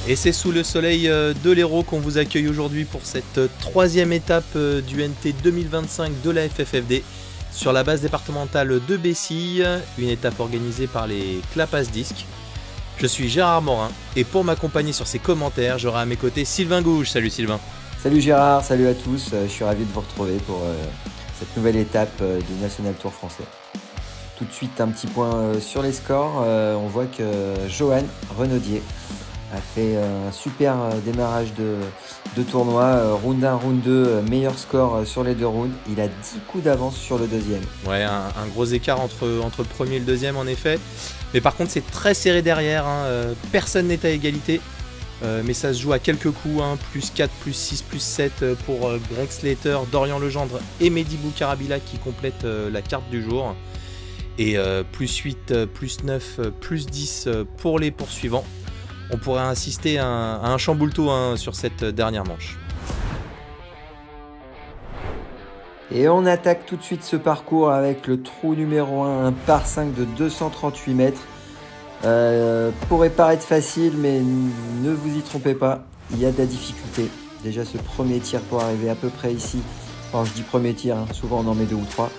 Et c'est sous le soleil de l'Hérault qu'on vous accueille aujourd'hui pour cette troisième étape du NT 2025 de la FFFD sur la base départementale de Bessille, une étape organisée par les Clapas Disc. Je suis Gérard Morin et pour m'accompagner sur ces commentaires, j'aurai à mes côtés Sylvain Gouge. Salut Sylvain. Salut Gérard, salut à tous, je suis ravi de vous retrouver pour cette nouvelle étape du National Tour français. Tout de suite un petit point sur les scores, on voit que Johan Renaudier a fait un super démarrage de tournoi, round 1, round 2, meilleur score sur les deux rounds, il a 10 coups d'avance sur le deuxième. Ouais, un gros écart entre le premier et le deuxième en effet, mais par contre c'est très serré derrière, personne n'est à égalité. Mais ça se joue à quelques coups, plus 4, plus 6, plus 7 pour Greg Slater, Dorian Legendre et Mehdi Boukarabila qui complètent la carte du jour. Et plus 8, plus 9, plus 10 pour les poursuivants. On pourrait assister à un chamboulto sur cette dernière manche. Et on attaque tout de suite ce parcours avec le trou numéro 1, un par 5 de 238 mètres. Pourrait paraître facile, mais ne vous y trompez pas, il y a de la difficulté. Déjà ce premier tir pour arriver à peu près ici, quand je dis premier tir, souvent on en met 2 ou 3.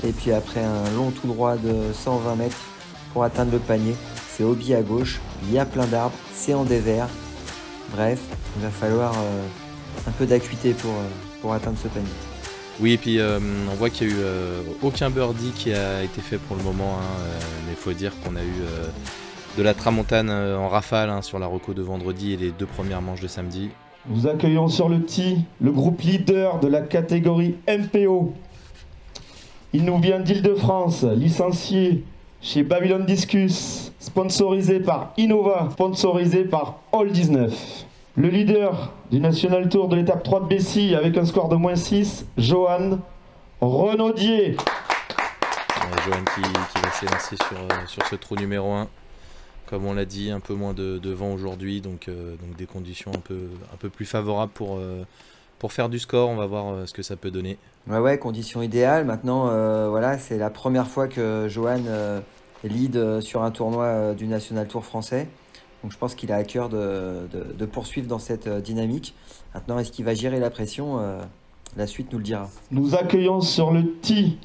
Et puis après un long tout droit de 120 mètres pour atteindre le panier. C'est au biais à gauche, il y a plein d'arbres, c'est en dévers. Bref, il va falloir un peu d'acuité pour atteindre ce panier. Oui, et puis on voit qu'il n'y a eu aucun birdie qui a été fait pour le moment, mais il faut dire qu'on a eu de la tramontane en rafale sur la reco de vendredi et les 2 premières manches de samedi. Nous accueillons sur le tee le groupe leader de la catégorie MPO. Il nous vient d'Île-de-France, licencié chez Babylon Discus, sponsorisé par Innova, sponsorisé par All 19. Le leader du National Tour de l'étape 3 de Bessille avec un score de -6, Johan Renaudier. Ouais, Johan qui va s'élancer sur ce trou numéro 1. Comme on l'a dit, un peu moins de vent aujourd'hui, donc des conditions un peu plus favorables pour faire du score. On va voir ce que ça peut donner. Ouais, conditions idéales. Maintenant, voilà, c'est la première fois que Johan lead sur un tournoi du National Tour français. Donc je pense qu'il a à cœur de poursuivre dans cette dynamique. Maintenant, est-ce qu'il va gérer la pression? La suite nous le dira. Nous accueillons sur le tee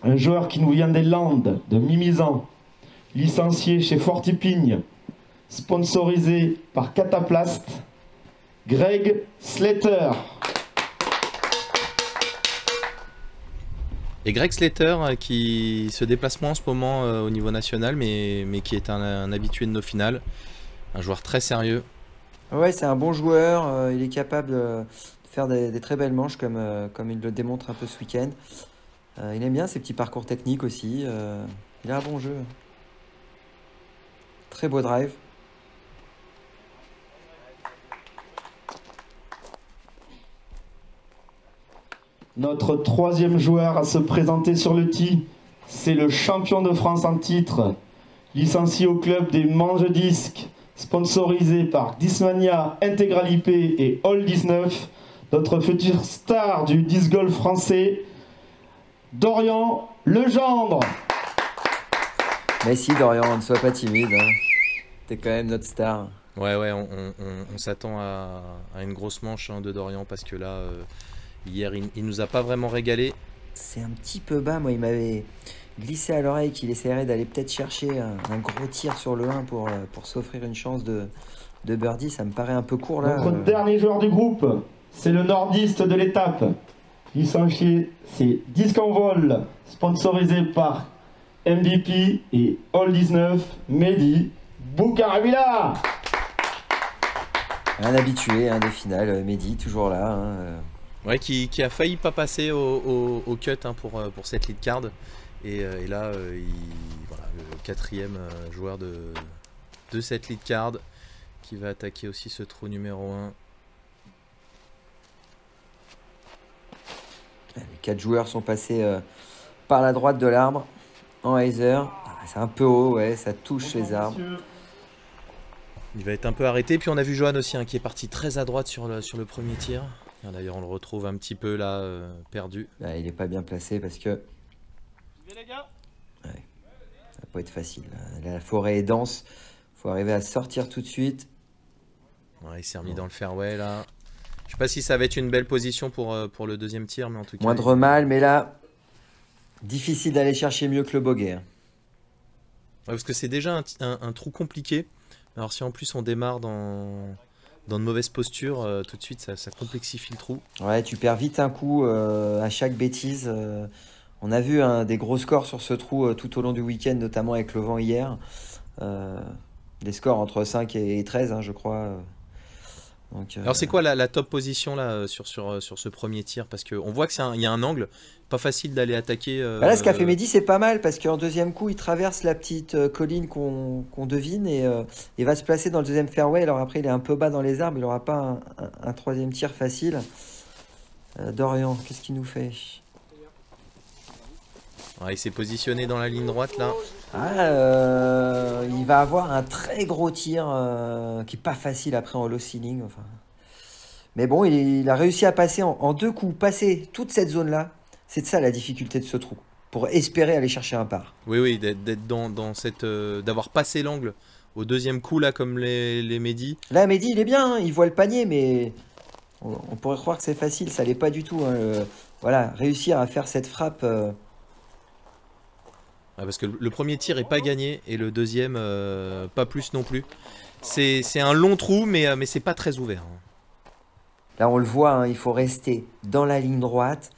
un joueur qui nous vient des Landes, de Mimizan, licencié chez Fortipigne, sponsorisé par Cataplast, Greg Slater. Et Greg Slater qui se déplace moins en ce moment au niveau national, mais qui est un habitué de nos finales. Un joueur très sérieux. Ouais, c'est un bon joueur. Il est capable de faire des très belles manches comme il le démontre un peu ce week-end. Il aime bien ses petits parcours techniques aussi. Il a un bon jeu. Très beau drive. Notre troisième joueur à se présenter sur le tee, c'est le champion de France en titre, licencié au club des Manges Disques, sponsorisé par Discmania, Intégral IP et All 19, notre futur star du disc golf français, Dorian Legendre. Mais si Dorian, ne sois pas timide, t'es quand même notre star. Ouais, on s'attend à une grosse manche de Dorian parce que là, hier, il nous a pas vraiment régalé. C'est un petit peu bas, moi il m'avait glissé à l'oreille qu'il essaierait d'aller peut-être chercher un gros tir sur le 1 pour s'offrir une chance de birdie. Ça me paraît un peu court là. Notre dernier joueur du groupe, c'est le nordiste de l'étape. Licencié, c'est Disc en vol, sponsorisé par MVP et All 19, Mehdi Boukarabila. Un habitué des finales, Mehdi, toujours là. Ouais, qui a failli pas passer au cut pour cette lead card. Et là, voilà, le 4e joueur de cette lead card qui va attaquer aussi ce trou numéro 1. Les 4 joueurs sont passés par la droite de l'arbre en hyzer. C'est un peu haut, ouais, ça touche les arbres. Il va être un peu arrêté. Puis on a vu Johan aussi qui est parti très à droite sur le premier tir. D'ailleurs, on le retrouve un petit peu là, perdu. Là, il n'est pas bien placé parce que... Ouais, ça va pas être facile. La forêt est dense. Il faut arriver à sortir tout de suite. Ouais, il s'est remis dans le fairway là. Je sais pas si ça va être une belle position pour le deuxième tir, mais en tout cas. Moindre mal, mais là, difficile d'aller chercher mieux que le bogey. Ouais, parce que c'est déjà un trou compliqué. Alors si en plus on démarre dans de mauvaises postures, tout de suite ça complexifie le trou. Ouais, tu perds vite un coup à chaque bêtise. On a vu des gros scores sur ce trou tout au long du week-end, notamment avec le vent hier. Des scores entre 5 et 13, hein, je crois. Donc, Alors c'est quoi la top position là sur ce premier tir? Parce qu'on voit qu'il y a un angle, pas facile d'aller attaquer. Bah là, ce qu'a fait Mehdi, c'est pas mal parce qu'en deuxième coup, il traverse la petite colline qu'on devine et il va se placer dans le deuxième fairway. Alors après, il est un peu bas dans les arbres, il n'aura pas un troisième tir facile. Dorian, qu'est-ce qu'il nous fait? Ouais, il s'est positionné dans la ligne droite là. Il va avoir un très gros tir qui est pas facile après en low ceiling. Enfin. Mais bon, il a réussi à passer en deux coups, passer toute cette zone-là. C'est de ça la difficulté de ce trou, pour espérer aller chercher un par. Oui, d'être dans cette, d'avoir passé l'angle au deuxième coup là, comme les Mehdi. Là, Mehdi, il est bien, hein, il voit le panier, mais on pourrait croire que c'est facile, ça l'est pas du tout. Hein, voilà, réussir à faire cette frappe. Ouais, parce que le premier tir est pas gagné et le deuxième pas plus non plus. C'est un long trou, mais c'est pas très ouvert. Hein. Là, on le voit, hein, il faut rester dans la ligne droite.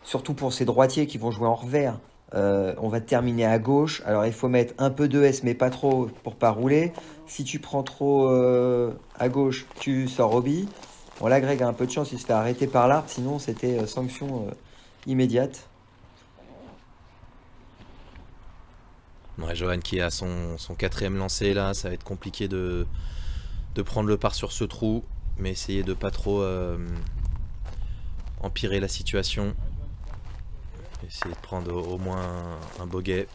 Surtout pour ces droitiers qui vont jouer en revers. On va terminer à gauche. Alors il faut mettre un peu de S mais pas trop pour pas rouler. Si tu prends trop à gauche, tu sors au bi. Bon là Greg a un peu de chance, il se fait arrêter par l'arbre. Sinon c'était sanction immédiate. Ouais, Johan qui a son quatrième lancé là. Ça va être compliqué de prendre le par sur ce trou. Mais essayer de pas trop empirer la situation. Essayer de prendre au moins un bogey.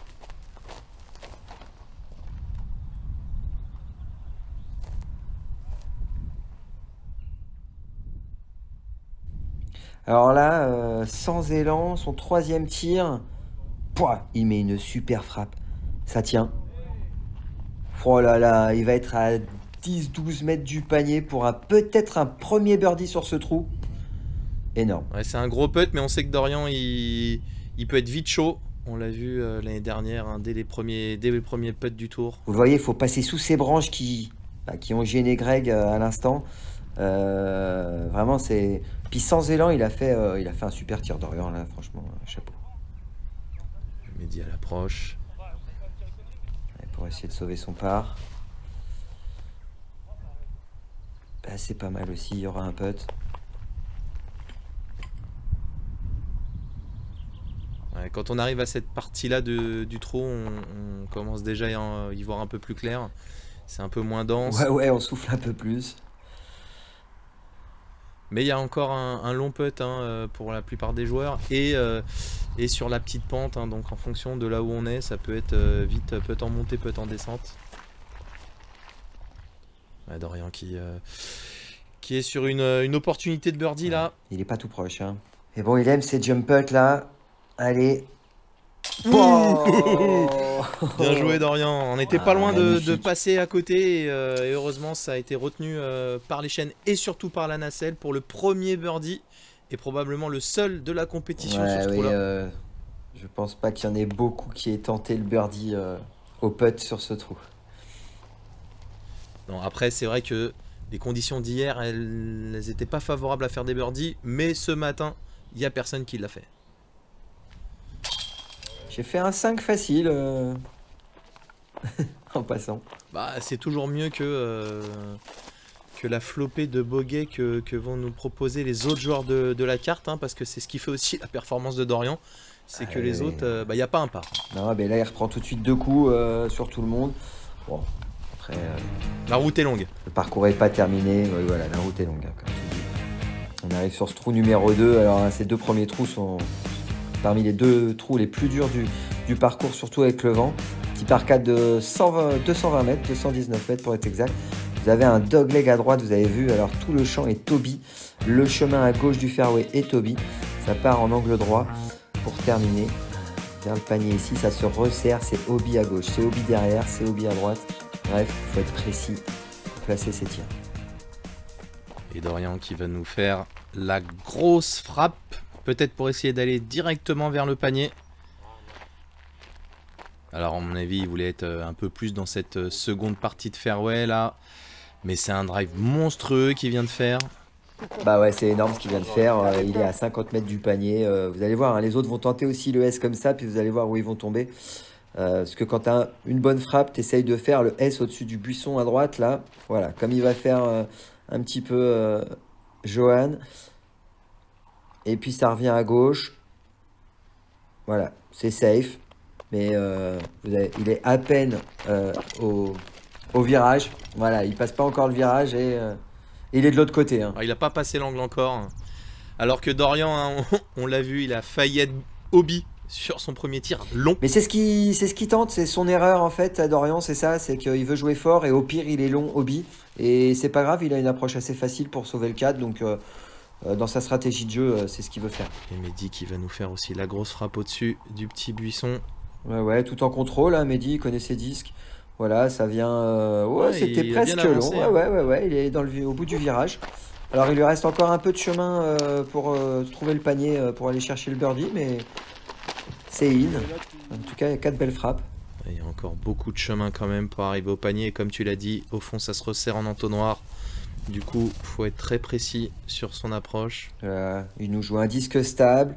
Alors là, sans élan, son troisième tir, pouah, il met une super frappe. Ça tient. Oh là là, il va être à 10-12 mètres du panier pour peut-être un premier birdie sur ce trou. Énorme. Ouais, c'est un gros putt, mais on sait que Dorian, il peut être vite chaud. On l'a vu l'année dernière, hein, dès les premiers putts du tour. Vous le voyez, il faut passer sous ces branches qui ont gêné Greg à l'instant. Vraiment, c'est... Puis sans élan, il a fait un super tir Dorian, là, franchement, chapeau. Mehdi à l'approche. Ouais, pour essayer de sauver son par. Bah, c'est pas mal aussi, il y aura un putt. Ouais, quand on arrive à cette partie-là du trou, on commence déjà à y voir un peu plus clair. C'est un peu moins dense. Ouais, on souffle un peu plus. Mais il y a encore un long putt hein, pour la plupart des joueurs. Et sur la petite pente, hein, donc en fonction de là où on est, ça peut être vite putt en montée, putt en descente. Ouais, Dorian qui est sur une opportunité de birdie là. Il est pas tout proche. Hein. Et bon, il aime ces jump putts là. Allez. Oh Bien joué Dorian, on n'était pas loin de passer à côté et heureusement ça a été retenu par les chaînes et surtout par la nacelle pour le premier birdie et probablement le seul de la compétition sur ce trou-là. Je pense pas qu'il y en ait beaucoup qui aient tenté le birdie au putt sur ce trou. Non, après c'est vrai que les conditions d'hier elles n'étaient pas favorables à faire des birdies, mais ce matin il n'y a personne qui l'a fait. J'ai fait un 5 facile en passant. Bah, c'est toujours mieux que la flopée de bogey que vont nous proposer les autres joueurs de la carte, hein, parce que c'est ce qui fait aussi la performance de Dorian. C'est que les autres, il n'y a pas un par. Non, mais là, il reprend tout de suite deux coups sur tout le monde. Bon, après... la route est longue. Le parcours n'est pas terminé. Oui, voilà, la route est longue, hein, comme tu dis. On arrive sur ce trou numéro 2. Alors, hein, ces deux premiers trous sont... parmi les deux trous les plus durs du parcours, surtout avec le vent. Petit par 4 de 220 mètres, 219 mètres pour être exact. Vous avez un dogleg à droite, vous avez vu, alors tout le champ est Toby. Le chemin à gauche du fairway est Toby. Ça part en angle droit pour terminer. Vers le panier ici, ça se resserre, c'est Obi à gauche, c'est Obi derrière, c'est Obi à droite. Bref, il faut être précis pour placer ses tirs. Et Dorian qui va nous faire la grosse frappe. Peut-être pour essayer d'aller directement vers le panier. Alors à mon avis il voulait être un peu plus dans cette seconde partie de fairway là. Mais c'est un drive monstrueux qu'il vient de faire. Bah ouais, c'est énorme ce qu'il vient de faire. Il est à 50 mètres du panier. Vous allez voir, hein, les autres vont tenter aussi le S comme ça, puis vous allez voir où ils vont tomber. Parce que quand tu as une bonne frappe, tu essayes de faire le S au-dessus du buisson à droite, là. Voilà, comme il va faire un petit peu Johan. Et puis ça revient à gauche. Voilà, c'est safe. Mais il est à peine au virage. Voilà, il passe pas encore le virage et il est de l'autre côté. Hein. Il n'a pas passé l'angle encore. Alors que Dorian, hein, on l'a vu, il a failli être hobby sur son premier tir long. Mais c'est ce qui tente, c'est son erreur en fait à Dorian, c'est ça, c'est qu'il veut jouer fort et au pire il est long hobby. Et c'est pas grave, il a une approche assez facile pour sauver le cadre, donc dans sa stratégie de jeu, c'est ce qu'il veut faire. Et Mehdi qui va nous faire aussi la grosse frappe au-dessus du petit buisson. Ouais, tout en contrôle, hein, Mehdi, il connaît ses disques. Voilà, ça vient... Ouais, c'était presque avancé, long. hein. Ouais, il est au bout du virage. Alors, il lui reste encore un peu de chemin pour trouver le panier, pour aller chercher le birdie, mais c'est in. En tout cas, il y a 4 belles frappes. Il y a encore beaucoup de chemin quand même pour arriver au panier. Et comme tu l'as dit, au fond, ça se resserre en entonnoir. Du coup, il faut être très précis sur son approche. Il nous joue un disque stable.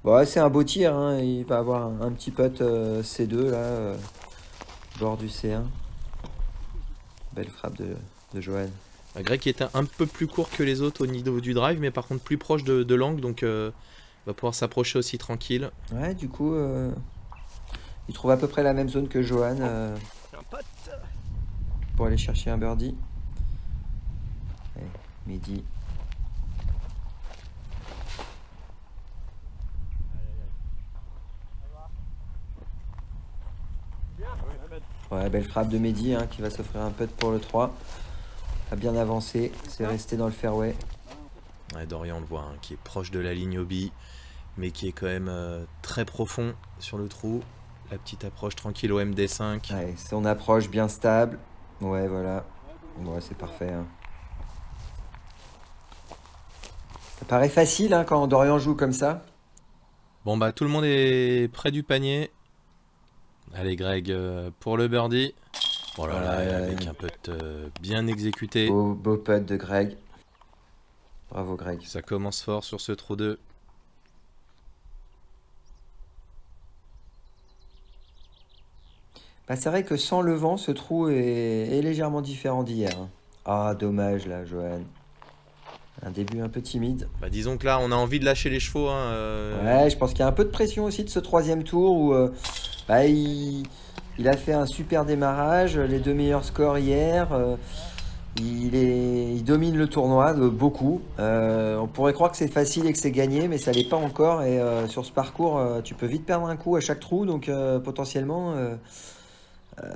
Bon, c'est un beau tir, hein. Il va avoir un petit putt C2, là, bord du C1. Belle frappe de Johan. Greg qui est un peu plus court que les autres au niveau du drive, mais par contre plus proche de l'angle, donc va pouvoir s'approcher aussi tranquille. Ouais, du coup, il trouve à peu près la même zone que Johan pour aller chercher un birdie. Allez, Mehdi. Ouais, belle frappe de Mehdi hein, qui va s'offrir un putt pour le 3. A bien avancé, c'est resté dans le fairway. Ouais, Dorian on le voit, hein, qui est proche de la ligne hobby, mais qui est quand même très profond sur le trou. La petite approche tranquille au MD5. Ouais, son approche bien stable. Ouais, voilà. Ouais, c'est parfait. Hein. Ça paraît facile hein, quand Dorian joue comme ça. Bon bah tout le monde est près du panier. Allez Greg pour le birdie. Oh là là, avec un putt bien exécuté. Beau putt de Greg. Bravo Greg. Ça commence fort sur ce trou 2. Bah, c'est vrai que sans le vent, ce trou est légèrement différent d'hier. Hein. Ah, dommage là, Johan. Un début un peu timide. Bah, disons que là, on a envie de lâcher les chevaux. Hein, Ouais, je pense qu'il y a un peu de pression aussi de ce troisième tour où bah, il a fait un super démarrage, les 2 meilleurs scores hier. Il domine le tournoi de beaucoup. On pourrait croire que c'est facile et que c'est gagné, mais ça l'est pas encore. Et sur ce parcours, tu peux vite perdre un coup à chaque trou, donc potentiellement,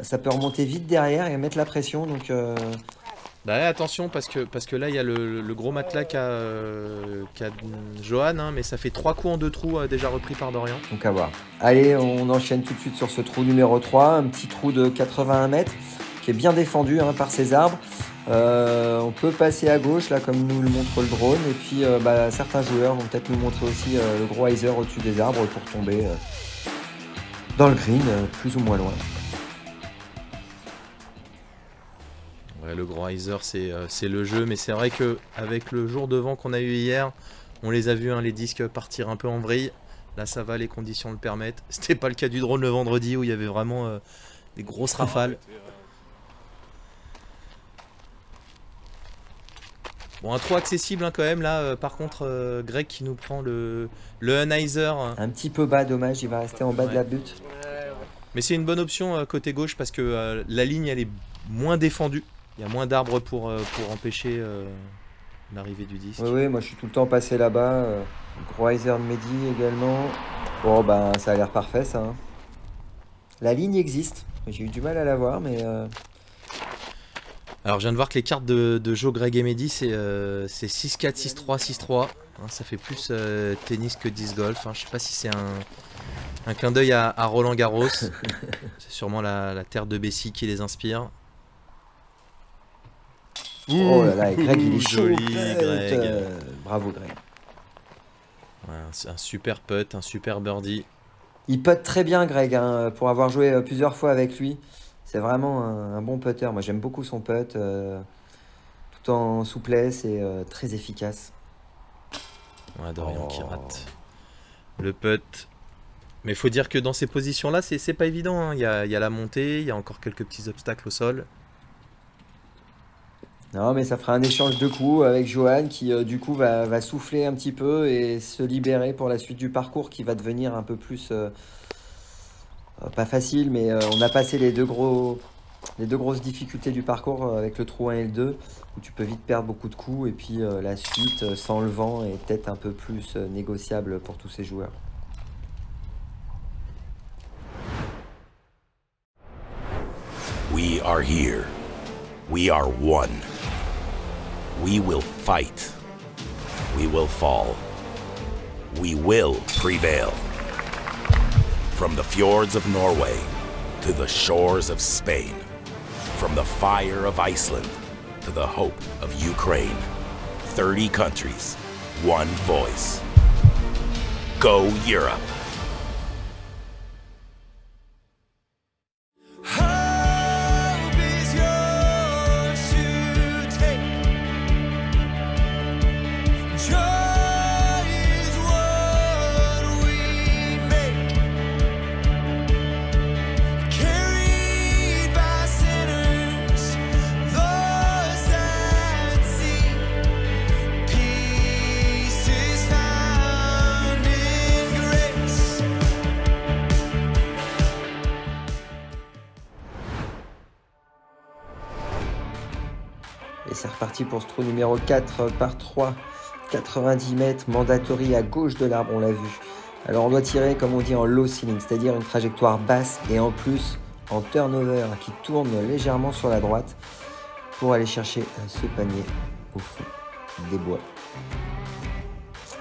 ça peut remonter vite derrière et mettre la pression. Donc bah, attention parce que là il y a le gros matelas qu'a Johan, hein, mais ça fait 3 coups en 2 trous déjà repris par Dorian. Donc à voir. Allez, on enchaîne tout de suite sur ce trou numéro 3, un petit trou de 81 mètres qui est bien défendu hein, par ces arbres. On peut passer à gauche là comme nous le montre le drone et puis bah, certains joueurs vont peut-être nous montrer aussi le gros hyzer au-dessus des arbres pour tomber dans le green plus ou moins loin. Ouais, le gros hyzer c'est le jeu, mais c'est vrai que avec le jour de vent qu'on a eu hier, on les a vus hein, les disques partir un peu en vrille. Là ça va, les conditions le permettent. C'était pas le cas du drone le vendredi où il y avait vraiment des grosses rafales. Bon, un trou accessible hein, quand même là. Par contre, Greg qui nous prend le hyzer. Un petit peu bas, dommage, il va rester en bas de la butte. Mais c'est une bonne option côté gauche parce que la ligne elle est moins défendue. Il y a moins d'arbres pour empêcher l'arrivée du disque. Oui, moi je suis tout le temps passé là-bas. Gros hyzer de Mehdi également. Bon, ben ça a l'air parfait ça. Hein. La ligne existe. J'ai eu du mal à la voir, mais. Alors je viens de voir que les cartes de Joe, Greg et Mehdi c'est 6-4, 6-3, 6-3. Hein, ça fait plus tennis que disc golf. Hein. Je sais pas si c'est un clin d'œil à Roland Garros. C'est sûrement la terre de Bessie qui les inspire. Oh là là, et Greg, il est chaud. Joli, Putt. Greg. Bravo, Greg. Ouais, un super putt, un super birdie. Il putt très bien, Greg, hein, pour avoir joué plusieurs fois avec lui. C'est vraiment un bon putter. Moi, j'aime beaucoup son putt, tout en souplesse et très efficace. Ouais, Dorian qui rate le putt. Mais il faut dire que dans ces positions-là, c'est pas évident. Hein. Il y a la montée, il y a encore quelques petits obstacles au sol. Non, mais ça fera un échange de coups avec Johan qui, du coup, va souffler un petit peu et se libérer pour la suite du parcours qui va devenir un peu plus... pas facile, mais on a passé les deux grosses difficultés du parcours avec le trou 1 et le 2, où tu peux vite perdre beaucoup de coups, et puis la suite, sans le vent, est peut-être un peu plus négociable pour tous ces joueurs. We are here. We are one. We will fight. We will fall. We will prevail. From the fjords of Norway to the shores of Spain, from the fire of Iceland to the hope of Ukraine, 30 countries, one voice. Go Europe! Et c'est reparti pour ce trou numéro 4 par 3, 90 mètres, mandatory à gauche de l'arbre, on l'a vu. Alors on doit tirer, comme on dit, en low ceiling, c'est-à-dire une trajectoire basse et en plus en turnover qui tourne légèrement sur la droite pour aller chercher ce panier au fond des bois.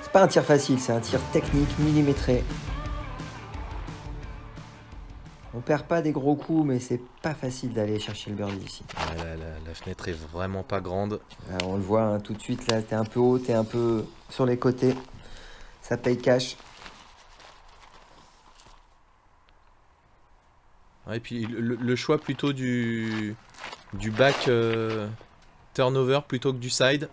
C'est pas un tir facile, c'est un tir technique, millimétré. On perd pas des gros coups, mais c'est pas facile d'aller chercher le birdie ici. Ouais, la fenêtre est vraiment pas grande. Alors, on le voit hein, tout de suite, là, t'es un peu haut, t'es un peu sur les côtés. Ça paye cash. Ouais, et puis le choix plutôt du back turnover plutôt que du side.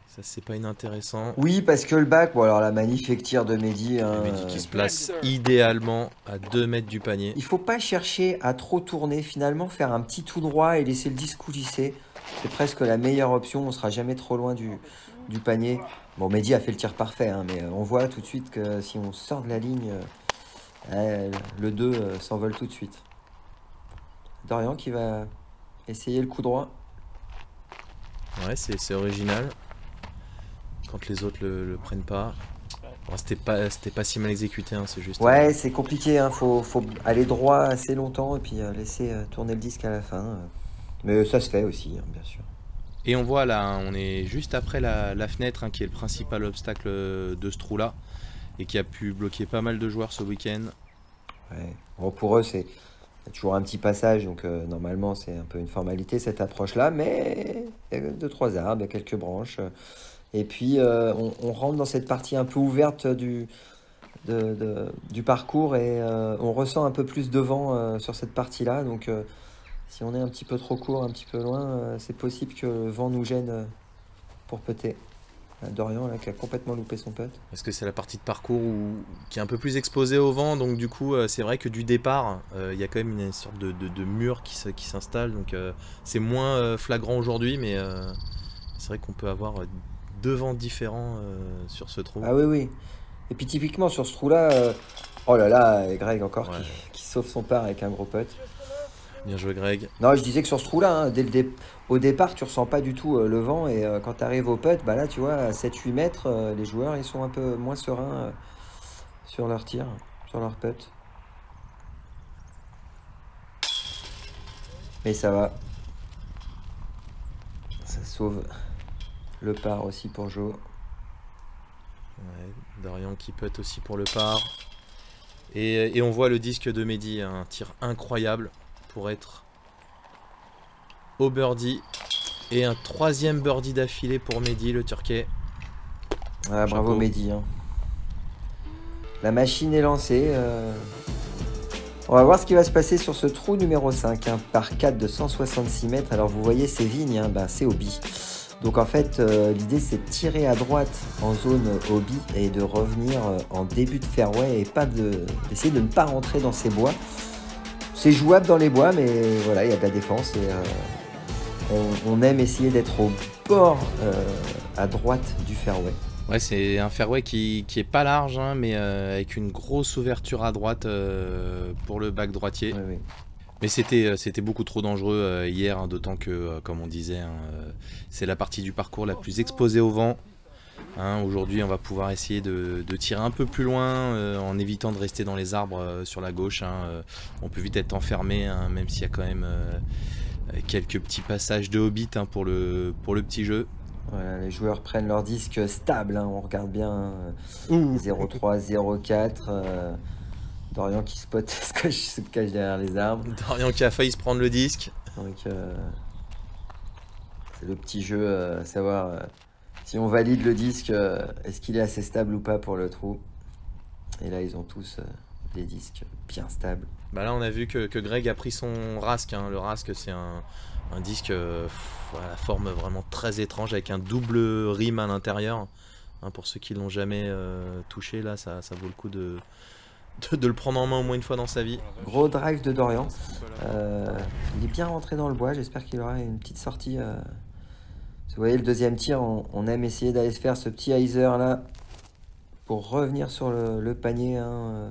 Ça, c'est pas inintéressant. Oui, parce que le back, bon alors la magnifique tir de Mehdi. Hein, Mehdi qui se place idéalement à 2 mètres du panier. Il faut pas chercher à trop tourner, finalement, faire un petit tout droit et laisser le disque coulisser. C'est presque la meilleure option, on sera jamais trop loin du panier. Bon, Mehdi a fait le tir parfait, hein, mais on voit tout de suite que si on sort de la ligne, le 2 s'envole tout de suite. Dorian qui va essayer le coup droit. Ouais, c'est original. Quand les autres le prennent pas. Bon, c'était pas si mal exécuté, hein, c'est juste... Ouais, c'est compliqué, hein, faut aller droit assez longtemps et puis laisser tourner le disque à la fin. Mais ça se fait aussi, hein, bien sûr. Et on voit là, hein, on est juste après la fenêtre, hein, qui est le principal obstacle de ce trou-là. Et qui a pu bloquer pas mal de joueurs ce week-end. Ouais. Bon, pour eux, c'est toujours un petit passage, donc normalement c'est un peu une formalité cette approche-là, mais il y a 2-3 arbres, il y a quelques branches. Et puis on rentre dans cette partie un peu ouverte du parcours et on ressent un peu plus de vent sur cette partie-là. Donc si on est un petit peu trop court, un petit peu loin, c'est possible que le vent nous gêne pour putter. Dorian là, qui a complètement loupé son putt. Parce que c'est la partie de parcours qui est un peu plus exposée au vent, donc du coup c'est vrai que du départ il y a quand même une sorte de mur qui s'installe, donc c'est moins flagrant aujourd'hui, mais c'est vrai qu'on peut avoir 2 vents différents sur ce trou. Ah oui, oui. Et puis typiquement sur ce trou-là, oh là là, Greg encore Ouais. qui sauve son part avec un gros putt. Bien joué Greg. Non, je disais que sur ce trou-là, hein, au départ, tu ressens pas du tout le vent. Et quand tu arrives au putt, bah là, tu vois, à 7-8 mètres, les joueurs, ils sont un peu moins sereins sur leur tir, sur leur putt. Mais ça va. Ça sauve le par aussi pour Joe. Ouais, Dorian qui putt aussi pour le par. Et on voit le disque de Mehdi, un tir incroyable pour être au birdie. Et un 3e birdie d'affilée pour Mehdi, le Turquet. Ah, bravo Mehdi. Hein. La machine est lancée. On va voir ce qui va se passer sur ce trou numéro 5, hein, par 4 de 166 mètres. Alors vous voyez ces vignes, hein, c'est hobby. Donc en fait, l'idée c'est de tirer à droite en zone hobby et de revenir en début de fairway et pas d'essayer de ne pas rentrer dans ces bois. C'est jouable dans les bois, mais voilà, il y a de la défense et on aime essayer d'être au bord à droite du fairway. Ouais, c'est un fairway qui est pas large, hein, mais avec une grosse ouverture à droite pour le back droitier. Oui, oui. Mais c'était beaucoup trop dangereux hier, hein, d'autant que, comme on disait, hein, c'est la partie du parcours la plus exposée au vent. Hein, aujourd'hui, on va pouvoir essayer de tirer un peu plus loin en évitant de rester dans les arbres sur la gauche. Hein, on peut vite être enfermé, hein, même s'il y a quand même quelques petits passages de hobbit, hein, pour le petit jeu. Voilà, les joueurs prennent leur disque stable, hein, on regarde bien 0,3, 0,4. Dorian qui spot se cache derrière les arbres. Dorian qui a failli se prendre le disque. Donc c'est le petit jeu, à savoir si on valide le disque, est-ce qu'il est assez stable ou pas pour le trou. Et là ils ont tous des disques bien stables. Bah là on a vu que Greg a pris son Rask, hein. Le Rask c'est un disque à la forme vraiment très étrange avec un double rim à l'intérieur. Hein, pour ceux qui l'ont jamais touché, là ça vaut le coup de le prendre en main au moins une fois dans sa vie. Gros drive de Dorian. Il est bien rentré dans le bois, j'espère qu'il aura une petite sortie. Vous voyez le deuxième tir, on aime essayer d'aller se faire ce petit hyzer là pour revenir sur le panier, hein,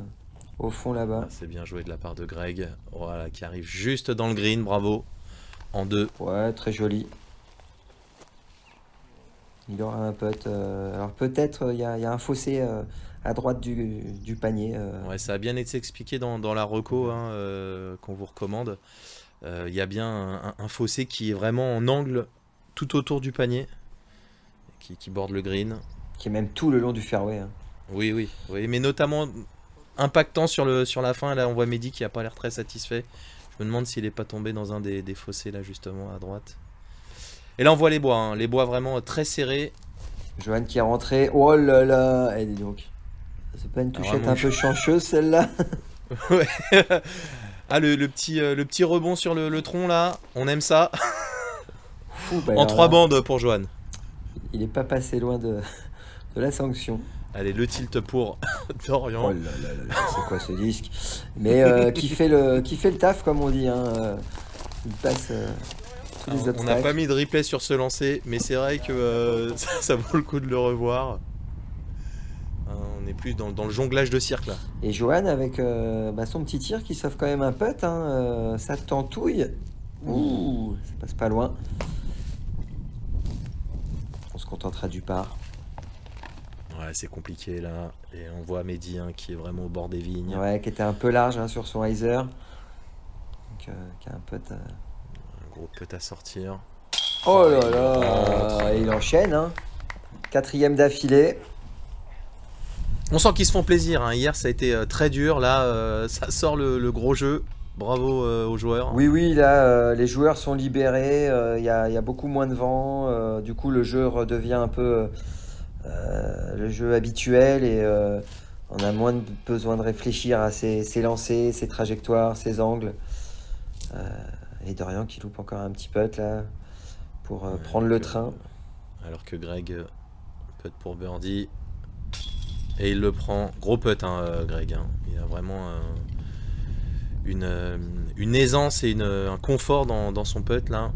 au fond là-bas. C'est bien joué de la part de Greg, voilà, qui arrive juste dans le green, bravo. En 2. Ouais, très joli. Il aura un putt. Alors peut-être il y a un fossé à droite du panier. Ouais, ça a bien été expliqué dans la reco, hein, qu'on vous recommande. Il y a bien un fossé qui est vraiment en angle tout autour du panier, qui borde le green. Qui est même tout le long du fairway. Hein. Oui, mais notamment impactant sur la fin. Là, on voit Mehdi qui n'a pas l'air très satisfait. Je me demande s'il n'est pas tombé dans un des fossés là justement à droite. Et là on voit les bois, hein, les bois vraiment très serrés. Johan qui est rentré, oh là là, dis donc. C'est pas une touchette un peu chanceuse celle-là. Ouais. Ah le petit rebond sur le tronc là, on aime ça. Fou, bah, en 3 bandes pour Johan. Il n'est pas passé loin de la sanction. Allez, le tilt pour Dorian. Oh là là là, c'est quoi ce disque? Mais qui fait le taf comme on dit. Hein. Il passe tous les obstacles. On n'a pas mis de replay sur ce lancer, mais c'est vrai que ça vaut le coup de le revoir. On est plus dans le jonglage de cirque là. Et Johan avec son petit tir qui sauve quand même un putt. Hein, ça tentouille. Ouh, ça passe pas loin. On se contentera du par. Ouais, c'est compliqué là. Et on voit Mehdi, hein, qui est vraiment au bord des vignes. Ouais, qui était un peu large, hein, sur son hyzer. Donc, qui a un putt. Un gros putt à sortir. Oh là là, il enchaîne. Hein. 4e d'affilée. On sent qu'ils se font plaisir. Hein. Hier, ça a été très dur. Là, ça sort le gros jeu. Bravo aux joueurs. Oui, là, les joueurs sont libérés. Il y a beaucoup moins de vent. Du coup, le jeu redevient un peu le jeu habituel et on a moins besoin de réfléchir à ses lancers, ses trajectoires, ses angles. Et Dorian qui loupe encore un petit putt là pour prendre le train. Alors que Greg putt pour birdie. Et il le prend. Gros putt, hein, Greg. Hein. Il a vraiment une aisance et un confort dans son putt là.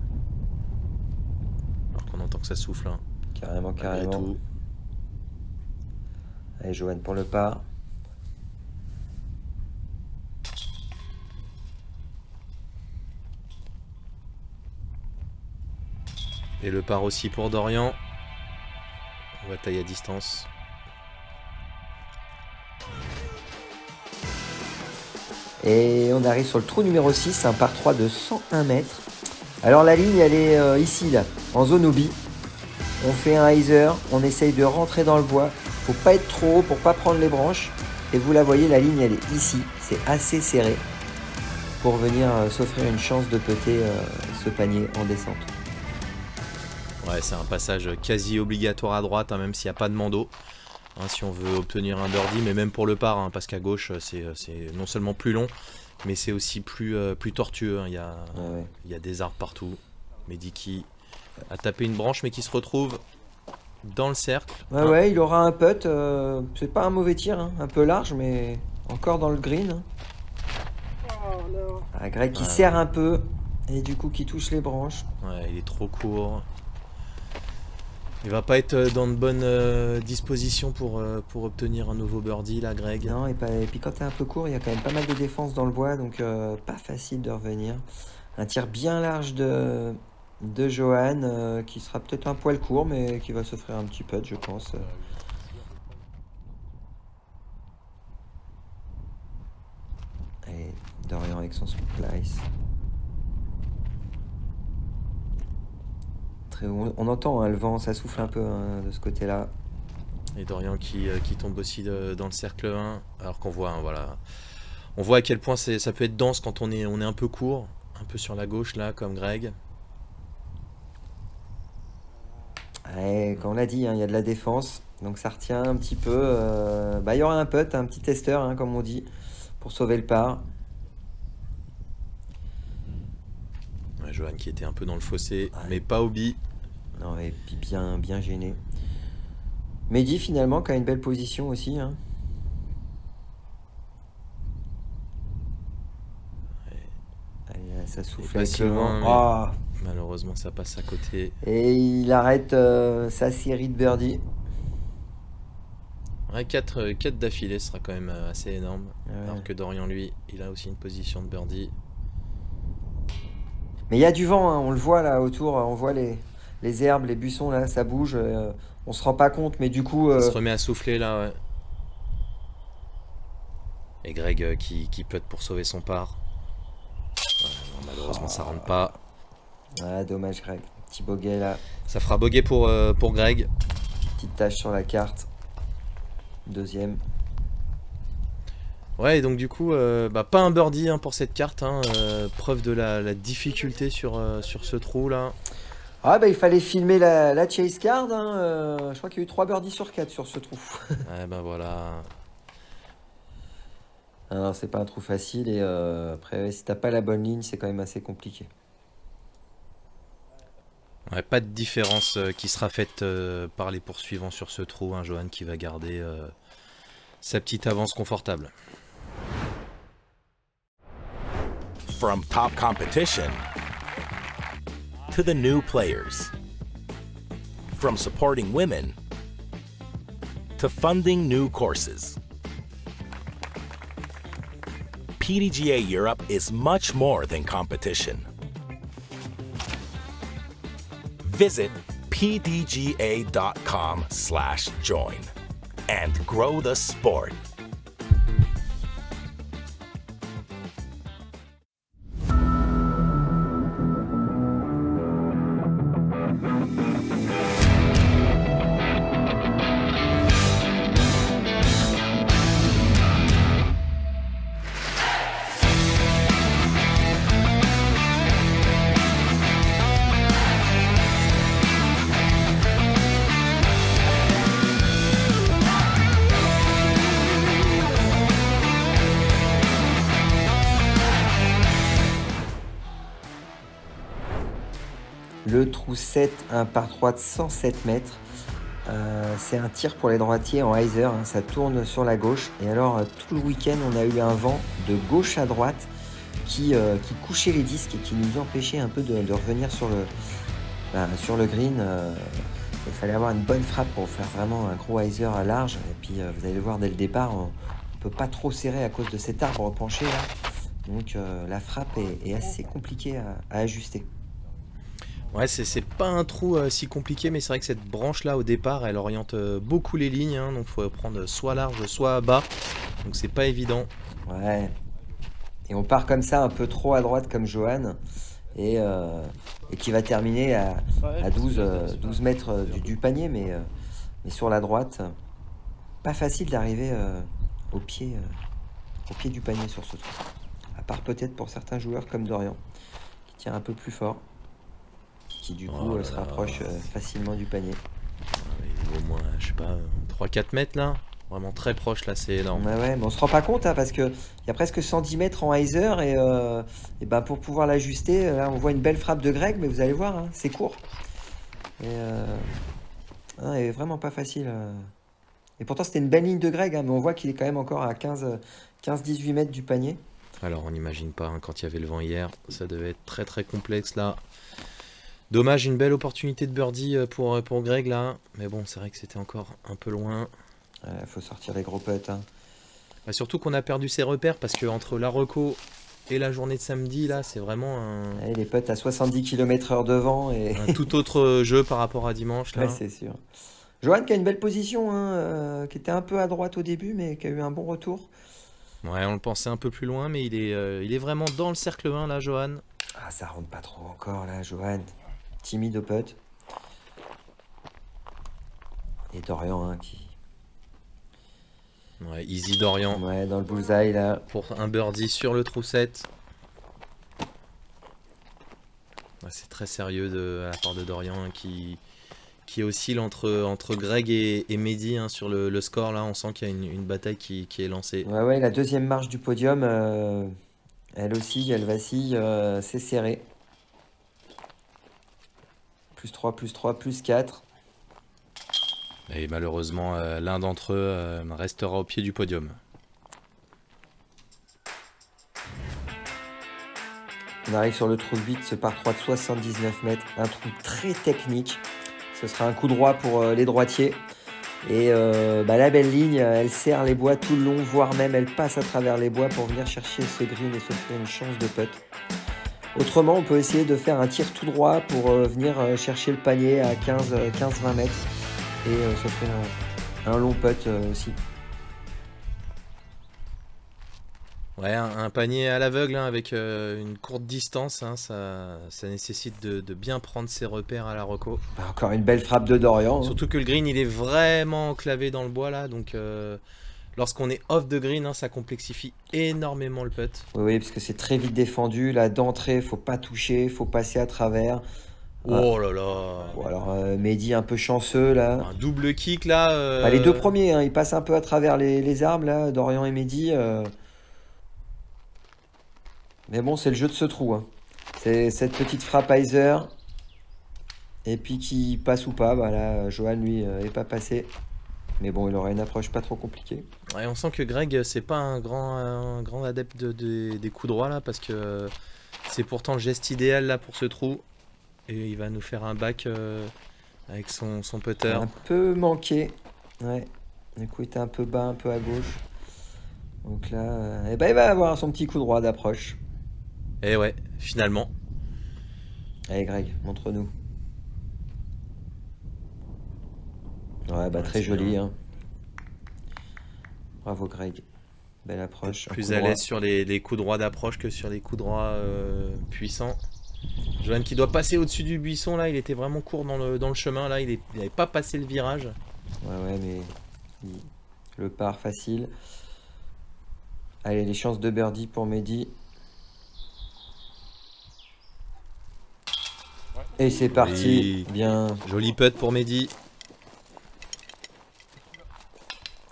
Alors qu'on entend que ça souffle. Hein. Carrément. Tout. Allez, Johan pour le par. Et le par aussi pour Dorian. On va tailler à distance. Et on arrive sur le trou numéro 6, un par 3 de 101 mètres. Alors la ligne, elle est ici, là, en zone hobby. On fait un hyzer, on essaye de rentrer dans le bois. Faut pas être trop haut pour pas prendre les branches. Et vous la voyez, la ligne, elle est ici. C'est assez serré pour venir s'offrir une chance de putter ce panier en descente. Ouais, c'est un passage quasi obligatoire à droite, hein, même s'il n'y a pas de mando. Hein, si on veut obtenir un birdie, mais même pour le par, hein, parce qu'à gauche, c'est non seulement plus long, mais c'est aussi plus tortueux. Hein. Il y a des arbres partout. Mehdi qui a tapé une branche, mais qui se retrouve dans le cercle. Ouais, ouais, il aura un putt. C'est pas un mauvais tir, hein, un peu large, mais encore dans le green. Hein. Ah, Greg qui serre un peu, et du coup qui touche les branches. Ouais, il est trop court. Il va pas être dans de bonnes dispositions pour obtenir un nouveau birdie là, Greg. Non, et puis quand t'es un peu court, il y a quand même pas mal de défense dans le bois, donc pas facile de revenir. Un tir bien large de Johan, qui sera peut-être un poil court, mais qui va s'offrir un petit putt, je pense. Allez, Dorian avec son splice. On entend hein, le vent, ça souffle un peu hein, de ce côté-là. Et Dorian qui tombe aussi dans le cercle 1, alors qu'on voit, hein, voilà, on voit à quel point ça peut être dense quand on est un peu court, un peu sur la gauche là, comme Greg. Ouais, comme on l'a dit, hein, il y a de la défense, donc ça retient un petit peu. Il y aura un putt, un petit testeur, hein, comme on dit, pour sauver le par. Ouais, Johan qui était un peu dans le fossé, mais pas Obi. Non, et puis bien gêné. Mehdi finalement qui a une belle position aussi. Hein. Ouais. Allez, ça souffle avec le vent. Oh. Malheureusement ça passe à côté. Et il arrête sa série de birdies. Ouais, 4 d'affilée sera quand même assez énorme. Ouais. Alors que Dorian lui, il a aussi une position de birdie. Mais il y a du vent, hein, on le voit là autour, on voit les herbes, les buissons là, ça bouge. On se rend pas compte, mais du coup. Il se remet à souffler là, ouais. Et Greg qui putt pour sauver son par. Non, malheureusement ça rentre pas. Ah, dommage Greg. Petit bogey là. Ça fera bogey pour Greg. Petite tache sur la carte. Deuxième. Ouais, et donc du coup, pas un birdie hein, pour cette carte. Hein, preuve de la difficulté sur ce trou là. Ah il fallait filmer la chase card. Hein, je crois qu'il y a eu 3 birdies sur 4 sur ce trou. Ouais, voilà. Alors c'est pas un trou facile et après si t'as pas la bonne ligne c'est quand même assez compliqué. Ouais, pas de différence qui sera faite par les poursuivants sur ce trou. Hein, Johan qui va garder sa petite avance confortable. From top competition to the new players. From supporting women to funding new courses. PDGA Europe is much more than competition. Visit pdga.com/join and grow the sport. Le trou 7, un par 3 de 107 mètres. C'est un tir pour les droitiers en hyzer, hein, ça tourne sur la gauche. Et alors, tout le week-end, on a eu un vent de gauche à droite qui couchait les disques et qui nous empêchait un peu de revenir sur le green. Il fallait avoir une bonne frappe pour faire vraiment un gros hyzer à large. Et puis, vous allez le voir dès le départ, on ne peut pas trop serrer à cause de cet arbre penché là. Donc, la frappe est assez compliquée à ajuster. Ouais, c'est pas un trou si compliqué, mais c'est vrai que cette branche là au départ elle oriente beaucoup les lignes, hein, donc faut prendre soit large soit bas, donc c'est pas évident. Ouais, et on part comme ça un peu trop à droite comme Johan, et qui va terminer à 12 mètres du panier, mais sur la droite, pas facile d'arriver au pied du panier sur ce trou, à part peut-être pour certains joueurs comme Dorian, qui tire un peu plus fort. qui du coup se rapproche facilement du panier. Il est au moins, je sais pas, 3-4 mètres là. Vraiment très proche là, c'est énorme. Ouais, mais on se rend pas compte hein, parce qu'il y a presque 110 mètres en hyzer et ben pour pouvoir l'ajuster, là on voit une belle frappe de Greg, mais vous allez voir, hein, c'est court. Et vraiment pas facile. Et pourtant c'était une belle ligne de Greg, hein, mais on voit qu'il est quand même encore à 15-18 mètres du panier. Alors on n'imagine pas, hein, quand il y avait le vent hier, ça devait être très très complexe là. Dommage, une belle opportunité de birdie pour Greg là. Mais bon, c'est vrai que c'était encore un peu loin. Faut sortir les gros putts. Hein. Bah, surtout qu'on a perdu ses repères parce que entre la reco et la journée de samedi, là, c'est vraiment les putts à 70 km/h de vent. Et... un tout autre jeu par rapport à dimanche. Là. Ouais, c'est sûr. Johan qui a une belle position, hein, qui était un peu à droite au début, mais qui a eu un bon retour. Ouais, on le pensait un peu plus loin, mais il est vraiment dans le cercle 1, là, Johan. Ah, ça rentre pas trop encore, là, Johan. Timide au putt. Et Dorian, hein, qui... Ouais, easy Dorian. Ouais, dans le bullseye, là. Pour un birdie sur le trou 7. Ouais, c'est très sérieux à la part de Dorian, hein, qui oscille entre Greg et Mehdi hein, sur le score. Là, on sent qu'il y a une bataille qui est lancée. Ouais, la deuxième marche du podium, elle aussi, elle vacille, c'est serré. Plus 3, plus 4. Et malheureusement, l'un d'entre eux restera au pied du podium. On arrive sur le trou 8, ce par 3 de 79 mètres. Un trou très technique. Ce sera un coup droit pour les droitiers. Et la belle ligne, elle serre les bois tout le long, voire même elle passe à travers les bois pour venir chercher ce green et s'offrir une chance de putt. Autrement, on peut essayer de faire un tir tout droit pour venir chercher le panier à 15-20 mètres et s'offrir un long putt aussi. Ouais, un panier à l'aveugle hein, avec une courte distance, hein, ça nécessite de bien prendre ses repères à la reco. Encore une belle frappe de Dorian. Surtout que le green il est vraiment enclavé dans le bois là, donc lorsqu'on est off de green, hein, ça complexifie énormément le putt. Oui, parce que c'est très vite défendu. Là, d'entrée, faut pas toucher, faut passer à travers. Oh là là. Bon, alors, Mehdi un peu chanceux là. Un double kick là. Les deux premiers, hein, ils passent un peu à travers les arbres là, Dorian et Mehdi. Mais bon, c'est le jeu de ce trou. Hein. C'est cette petite frappe hyzer. Et puis qui passe ou pas. Bah là, Johan, lui, n'est pas passé. Mais bon, il aurait une approche pas trop compliquée. Ouais, on sent que Greg, c'est pas un grand adepte des coups droits là. Parce que c'est pourtant le geste idéal là pour ce trou. Et il va nous faire un back avec son putter. Un peu manqué. Ouais. Du coup, il était un peu bas, un peu à gauche. Donc là, il va avoir son petit coup droit d'approche. Et ouais, finalement. Allez Greg, montre-nous. Ouais, très joli. Hein. Bravo Greg. Belle approche. Plus à l'aise sur les coups droits d'approche que sur les coups droits puissants. Johan qui doit passer au-dessus du buisson là, il était vraiment court dans le chemin là, il n'avait pas passé le virage. Ouais, mais le par facile. Allez, les chances de birdie pour Mehdi. Et c'est parti. Oui. Bien. Joli putt pour Mehdi.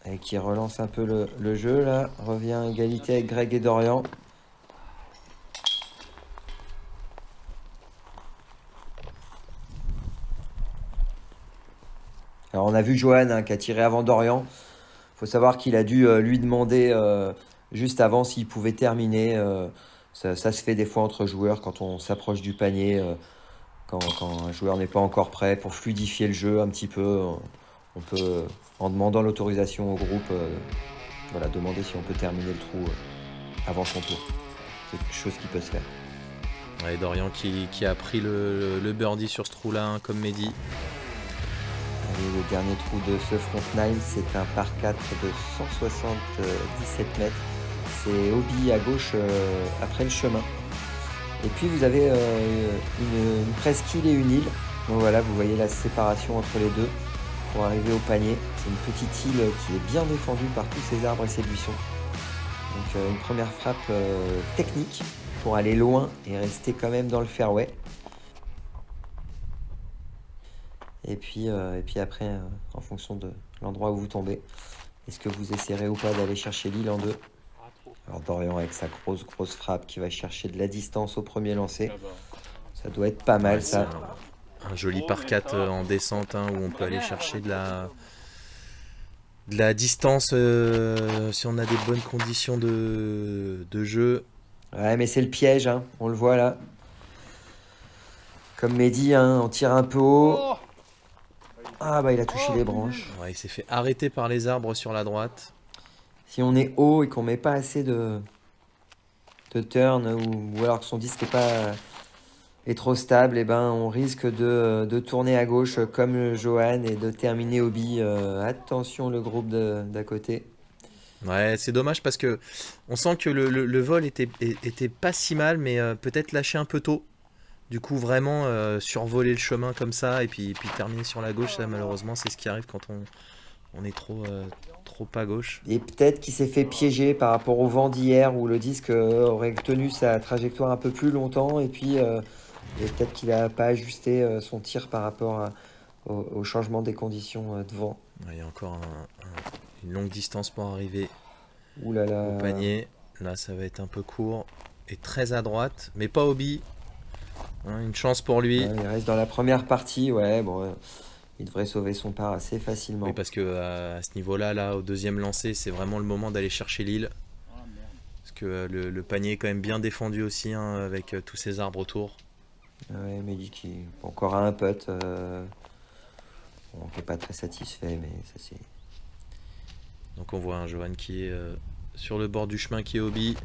Et qui relance un peu le jeu là. Revient à égalité avec Greg et Dorian. Alors on a vu Johan hein, qui a tiré avant Dorian. Il faut savoir qu'il a dû lui demander juste avant s'il pouvait terminer. Ça se fait des fois entre joueurs quand on s'approche du panier. Quand un joueur n'est pas encore prêt, pour fluidifier le jeu un petit peu, on peut, en demandant l'autorisation au groupe, demander si on peut terminer le trou avant son tour. C'est quelque chose qui peut se faire. Ouais, Dorian qui a pris le birdie sur ce trou-là, hein, comme Mehdi. Allez, le dernier trou de ce front 9, c'est un par 4 de 177 mètres. C'est Obi à gauche après le chemin. Et puis vous avez une presqu'île et une île. Donc voilà, vous voyez la séparation entre les deux pour arriver au panier. C'est une petite île qui est bien défendue par tous ces arbres et ces buissons. Donc une première frappe technique pour aller loin et rester quand même dans le fairway. Et puis après, en fonction de l'endroit où vous tombez, est-ce que vous essaierez ou pas d'aller chercher l'île en 2? Alors Dorian avec sa grosse frappe qui va chercher de la distance au premier lancer. Ça doit être pas mal, Ouais, ça. Un joli par 4 en descente, hein, où on peut aller chercher de la distance si on a des bonnes conditions de jeu. Ouais, mais c'est le piège, hein. On le voit là. Comme Mehdi, hein, on tire un peu haut. Ah bah il a touché les branches. Ouais, il s'est fait arrêter par les arbres sur la droite. Si on est haut et qu'on met pas assez de turn, ou alors que son disque est trop stable, et ben on risque de tourner à gauche comme Johan et de terminer au bi. Attention le groupe d'à côté. Ouais, c'est dommage parce que on sent que le vol était pas si mal, mais peut-être lâché un peu tôt. Du coup, vraiment survoler le chemin comme ça et puis terminer sur la gauche, ça malheureusement c'est ce qui arrive quand on est trop à gauche. Et peut-être qu'il s'est fait piéger par rapport au vent d'hier où le disque aurait tenu sa trajectoire un peu plus longtemps, et puis peut-être qu'il n'a pas ajusté son tir par rapport au changement des conditions de vent. Ouais, il y a encore une longue distance pour arriver Ouh là là. au panier. Là, ça va être un peu court et très à droite, mais pas au bi. Hein, une chance pour lui. Ouais, il reste dans la première partie, ouais, bon, il devrait sauver son par assez facilement. Oui, parce que à ce niveau-là, là, au deuxième lancer, c'est vraiment le moment d'aller chercher l'île. Parce que le panier est quand même bien défendu aussi, hein, avec tous ces arbres autour. Ouais, Mehdi qui encore a un putt, qui n'est pas très satisfait, mais ça c'est... Donc on voit un Johan qui est sur le bord du chemin, qui est au bi.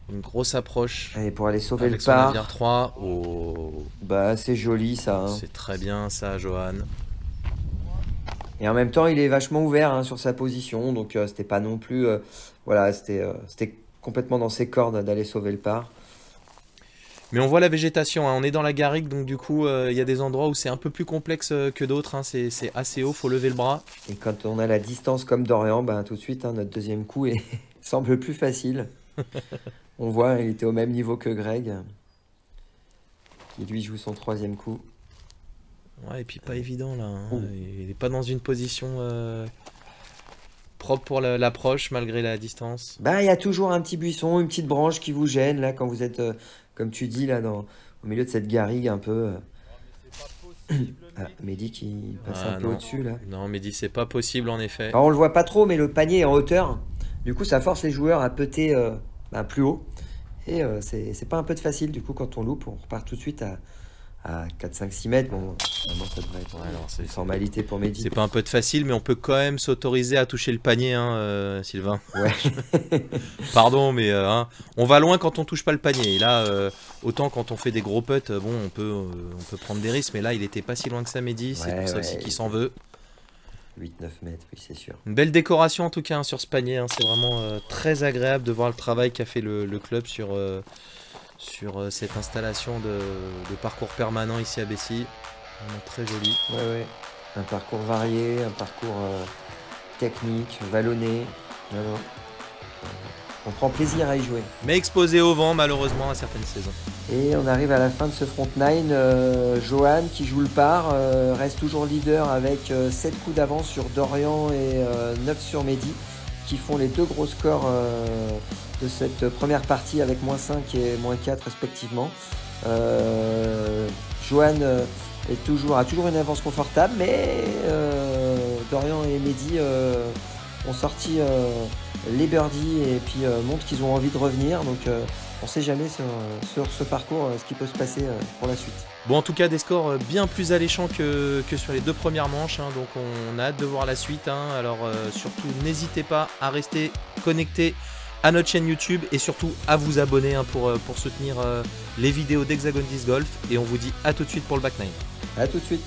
Une grosse approche. Et pour aller sauver avec le son par, navire 3. Oh, bah c'est joli ça. Hein. c'est très bien ça, Johan. Et en même temps, il est vachement ouvert, hein, sur sa position, donc c'était pas non plus... voilà, c'était complètement dans ses cordes d'aller sauver le par. Mais on voit la végétation, hein. On est dans la garrigue, donc du coup, il y a des endroits où c'est un peu plus complexe que d'autres, hein. C'est assez haut, faut lever le bras. Et quand on a la distance comme Dorian, bah, tout de suite, hein, notre deuxième coup semble plus facile. On voit, il était au même niveau que Greg, qui lui joue son troisième coup. Ouais, et puis pas évident là, hein. Il n'est pas dans une position propre pour l'approche, malgré la distance. Bah, il y a toujours un petit buisson, une petite branche qui vous gêne, là, quand vous êtes, comme tu dis, là, au milieu de cette garrigue un peu... Ah, Mehdi qui passe un peu au-dessus, là. Non, Mehdi, c'est pas possible, en effet. Alors, on le voit pas trop, mais le panier est en hauteur. Du coup, ça force les joueurs à putter plus haut. Et c'est pas un putt facile, du coup, quand on loupe, on repart tout de suite à 4, 5, 6 mètres. Bon, vraiment, ça devrait être une formalité pour Mehdi. C'est pas un putt facile, mais on peut quand même s'autoriser à toucher le panier, hein, Sylvain. Ouais. Pardon, mais hein, on va loin quand on touche pas le panier. Et là, autant quand on fait des gros putts, bon, on peut prendre des risques, mais là, il était pas si loin que ça, Mehdi. C'est pour ça aussi qu'il s'en veut. 8-9 mètres, oui, c'est sûr. Une belle décoration en tout cas, hein, sur ce panier, hein. C'est vraiment très agréable de voir le travail qu'a fait le club sur cette installation de parcours permanent ici à Bessy. Vraiment très joli. Ouais. Un parcours varié, un parcours technique, vallonné. Non. On prend plaisir à y jouer. Mais exposé au vent malheureusement à certaines saisons. Et on arrive à la fin de ce front 9. Johan qui joue le par reste toujours leader avec 7 coups d'avance sur Dorian et 9 sur Mehdi, qui font les deux gros scores de cette première partie avec -5 et -4 respectivement. Johan a toujours une avance confortable, mais Dorian et Mehdi ont sorti les birdies et puis montrent qu'ils ont envie de revenir. Donc on ne sait jamais sur ce parcours ce qui peut se passer pour la suite. Bon, en tout cas, des scores bien plus alléchants que sur les deux premières manches, hein, donc on a hâte de voir la suite, hein. Alors surtout, n'hésitez pas à rester connecté à notre chaîne YouTube et surtout à vous abonner, hein, pour soutenir les vidéos d'Hexagon Disc Golf. Et on vous dit à tout de suite pour le Back 9. A tout de suite.